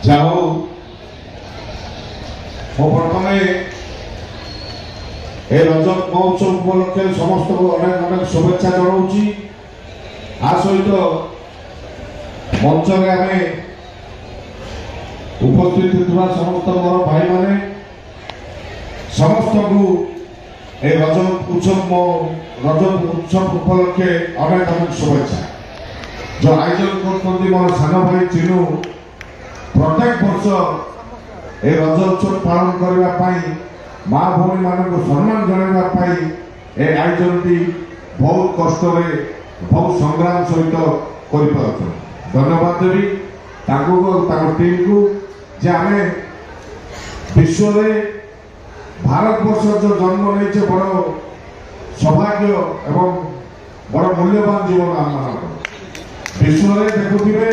ଯାଉ ମୁଁ ପ୍ରଥମେ ଏ ରଜ ମହୋତ୍ସବ ଉପଲକ୍ଷେ ସମସ୍ତଙ୍କୁ ଅନେକ ଅନେକ शुभेच्छा ଜଣାଉଛି। आ सहित मंचरे आमे उपस्थित होता समस्त मोर भाई माने समस्त को ए रज उत्सव उपलक्षे अनेक अनेक शुभेच्छा। जो आयोजन करते मोर सान भाई चिनू प्रत्येक वर्ष ए रज उत्सव पालन करने माँ भौणी मान सम्मान जनाइबा ए आयोजन बहुत कष्ट बहुत संग्राम सहित कर धन्यवाद देवी टीम को जे आम विश्व भारत वर्ष जो जन्म नहीं बड़ सौभाग्य एवं बड़ मूल्यवान जीवन आम मान विश्व देखुवे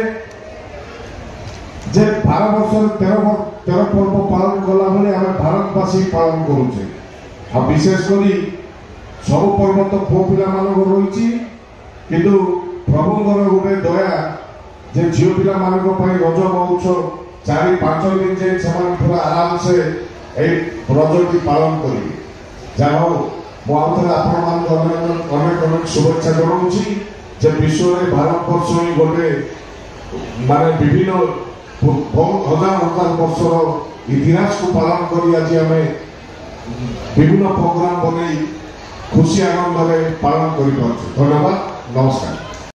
जे 12 वर्ष 13 पर्व पालन कला बेले आम भारतवासी पालन करुचे विशेषकर सब पर्व तो पुओ पिला मान रही किंतु प्रभुंर गोटे दया जे झील पिला रज महोत्सव 4-5 दिन जाए पूरा आराम से रजटी पालन करेंगे। जहाँ मुझे अनेक अनेक शुभेच्छा जनाऊँगी जे विश्व में भारत वर्ष ही गोटे माने विभिन्न बहुत हजार हजार वर्षर इतिहास को पालन कर आज आम विभिन्न प्रोग्राम बन खुशी आनंद में पालन कर। धन्यवाद, नमस्कार।